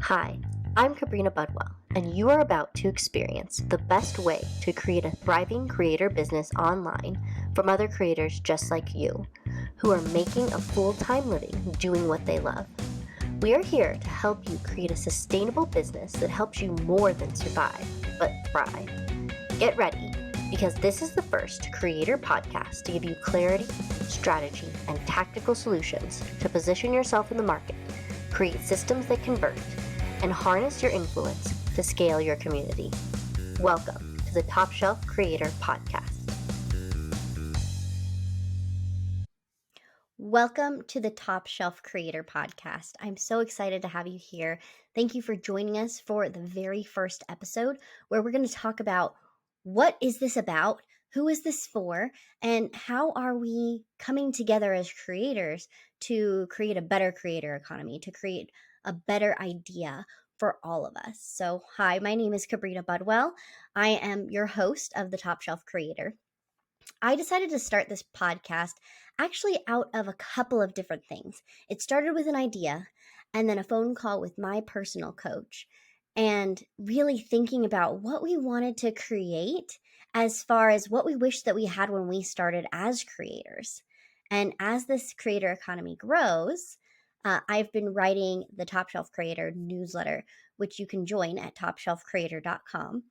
Hi, I'm Kabrina Budwell, and you are about to experience the best way to create a thriving creator business online from other creators just like you, who are making a full-time living doing what they love. We are here to help you create a sustainable business that helps you more than survive, but thrive. Get ready, because this is the first creator podcast to give you clarity, strategy, and tactical solutions to position yourself in the market, create systems that convert, and harness your influence to scale your community. Welcome to the Top Shelf Creator Podcast. Welcome to the Top Shelf Creator Podcast. I'm so excited to have you here. Thank you for joining us for the very first episode, where we're going to talk about what is this about, who is this for, and how are we coming together as creators to create a better creator economy, to create a better idea for all of us. So, hi, my name is Kabrina Budwell. I am your host of the Top Shelf Creator. I decided to start this podcast actually out of a couple of different things. It started with an idea and then a phone call with my personal coach, and really thinking about what we wanted to create as far as what we wish that we had when we started as creators. And as this creator economy grows, I've been writing the Top Shelf Creator newsletter, which you can join at topshelfcreator.com,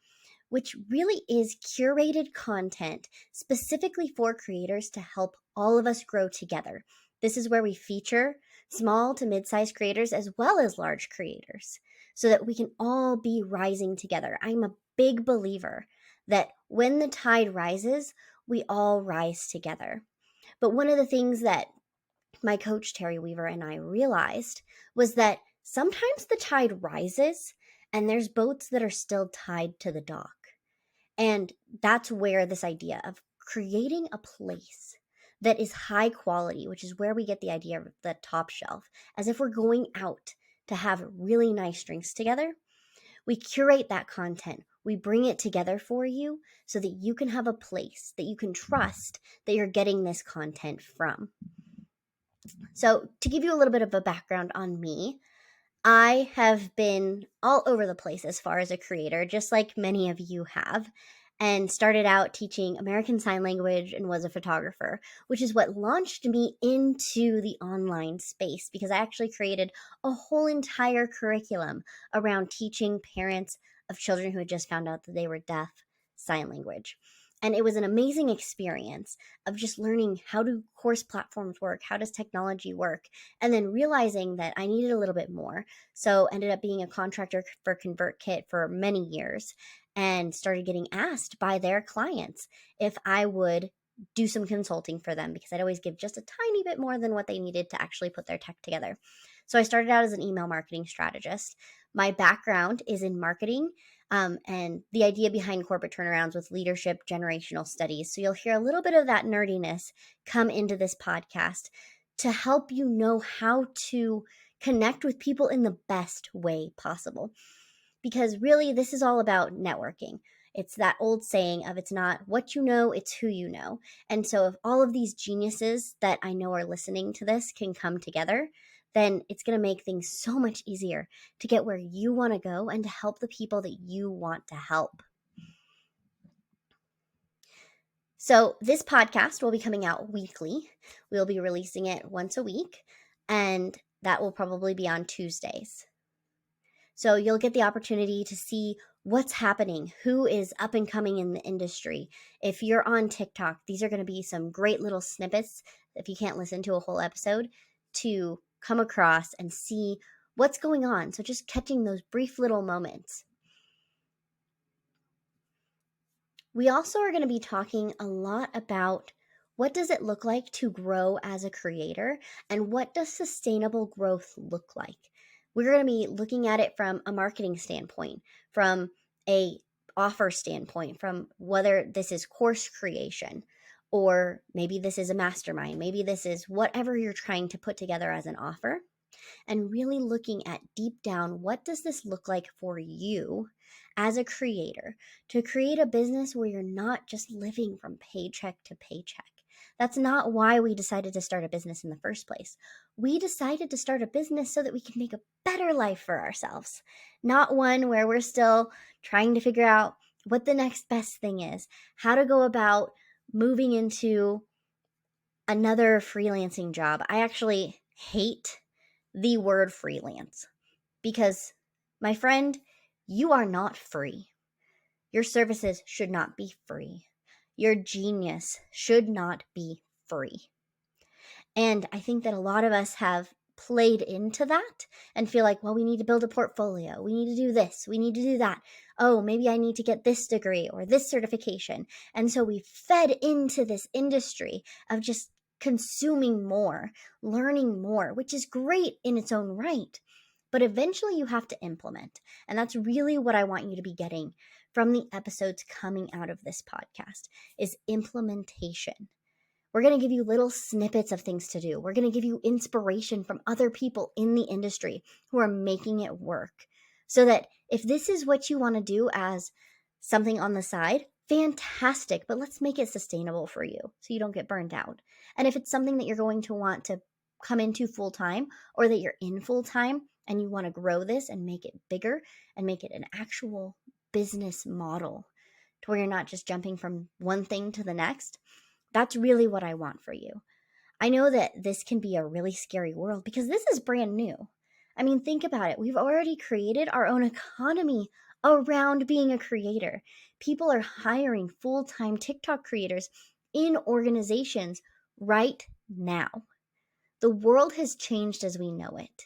which really is curated content specifically for creators to help all of us grow together. This is where we feature small to mid-sized creators as well as large creators, so that we can all be rising together. I'm a big believer that when the tide rises, we all rise together. But one of the things that my coach, Terry Weaver, and I realized was that sometimes the tide rises and there's boats that are still tied to the dock. And that's where this idea of creating a place that is high quality, which is where we get the idea of the top shelf, as if we're going out to have really nice drinks together. We curate that content. We bring it together for you so that you can have a place that you can trust that you're getting this content from. So, to give you a little bit of a background on me, I have been all over the place as far as a creator, just like many of you have, and started out teaching American Sign Language and was a photographer, which is what launched me into the online space, because I actually created a whole entire curriculum around teaching parents of children who had just found out that they were deaf sign language. And it was an amazing experience of just learning how do course platforms work, how does technology work, and then realizing that I needed a little bit more. So ended up being a contractor for ConvertKit for many years, and started getting asked by their clients if I would do some consulting for them, because I'd always give just a tiny bit more than what they needed to actually put their tech together. So I started out as an email marketing strategist. My background is in marketing, and the idea behind corporate turnarounds with leadership generational studies. So you'll hear a little bit of that nerdiness come into this podcast to help you know how to connect with people in the best way possible. Because really, this is all about networking. It's that old saying of, it's not what you know, it's who you know. And so if all of these geniuses that I know are listening to this can come together, then it's going to make things so much easier to get where you want to go and to help the people that you want to help. So this podcast will be coming out weekly. We'll be releasing it once a week, and that will probably be on Tuesdays. So you'll get the opportunity to see what's happening, who is up and coming in the industry. If you're on TikTok, these are going to be some great little snippets, if you can't listen to a whole episode, to come across and see what's going on. So just catching those brief little moments. We also are going to be talking a lot about what does it look like to grow as a creator, and what does sustainable growth look like. We're going to be looking at it from a marketing standpoint, from a offer standpoint, from whether this is course creation, or maybe this is a mastermind, maybe this is whatever you're trying to put together as an offer, and really looking at deep down, what does this look like for you as a creator to create a business where you're not just living from paycheck to paycheck, That's not why we decided to start a business in the first place. We decided to start a business so that we can make a better life for ourselves, not one where we're still trying to figure out what the next best thing is, how to go about moving into another freelancing job. I actually hate the word freelance because, my friend, you are not free. Your services should not be free. Your genius should not be free. And I think that a lot of us have played into that and feel like, well, we need to build a portfolio. We need to do this. We need to do that. Oh, maybe I need to get this degree or this certification. And so we fed into this industry of just consuming more, learning more, which is great in its own right. But eventually you have to implement. And that's really what I want you to be getting from the episodes coming out of this podcast is implementation. We're going to give you little snippets of things to do. We're going to give you inspiration from other people in the industry who are making it work. So that if this is what you want to do as something on the side, fantastic, but let's make it sustainable for you so you don't get burned out. And if it's something that you're going to want to come into full time, or that you're in full time and you want to grow this and make it bigger and make it an actual business model to where you're not just jumping from one thing to the next, that's really what I want for you. I know that this can be a really scary world because this is brand new. I mean, think about it. We've already created our own economy around being a creator. People are hiring full-time TikTok creators in organizations right now. The world has changed as we know it.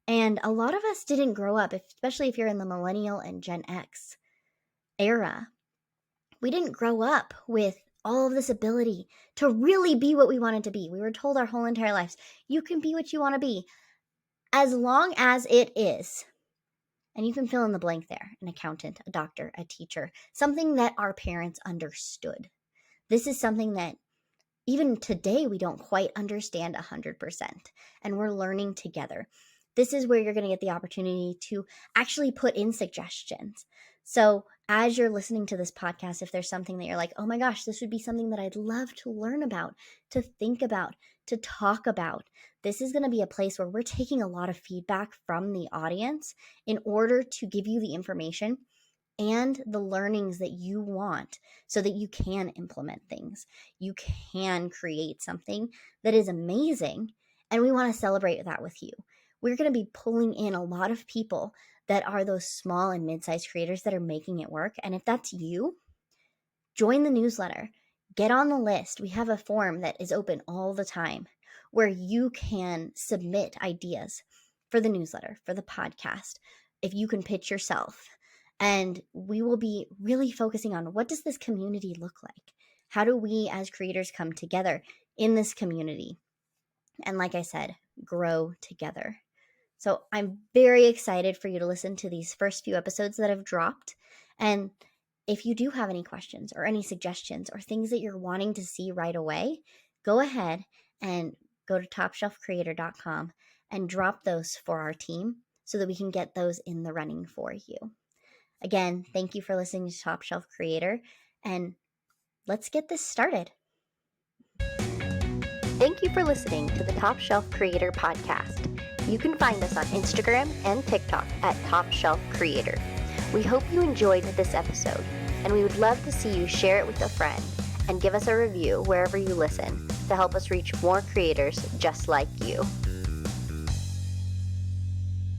And a lot of us didn't grow up, especially if you're in the millennial and Gen X era. We didn't grow up with all of this ability to really be what we wanted to be. We were told our whole entire lives, you can be what you want to be as long as it is. And you can fill in the blank there, an accountant, a doctor, a teacher, something that our parents understood. This is something that even today we don't quite understand 100%, and we're learning together. This is where you're going to get the opportunity to actually put in suggestions. So as you're listening to this podcast, if there's something that you're like, oh my gosh, this would be something that I'd love to learn about, to think about, to talk about, this is going to be a place where we're taking a lot of feedback from the audience in order to give you the information and the learnings that you want so that you can implement things. You can create something that is amazing, and we want to celebrate that with you. We're going to be pulling in a lot of people that are those small and mid-sized creators that are making it work. And if that's you, join the newsletter. Get on the list. We have a form that is open all the time where you can submit ideas for the newsletter, for the podcast, if you can pitch yourself. And we will be really focusing on, what does this community look like? How do we as creators come together in this community? And like I said, grow together. So I'm very excited for you to listen to these first few episodes that have dropped. And if you do have any questions or any suggestions or things that you're wanting to see right away, go ahead and go to topshelfcreator.com and drop those for our team so that we can get those in the running for you. Again, thank you for listening to Top Shelf Creator, and let's get this started. Thank you for listening to the Top Shelf Creator podcast. You can find us on Instagram and TikTok at Top Shelf Creator. We hope you enjoyed this episode, and we would love to see you share it with a friend and give us a review wherever you listen to help us reach more creators just like you.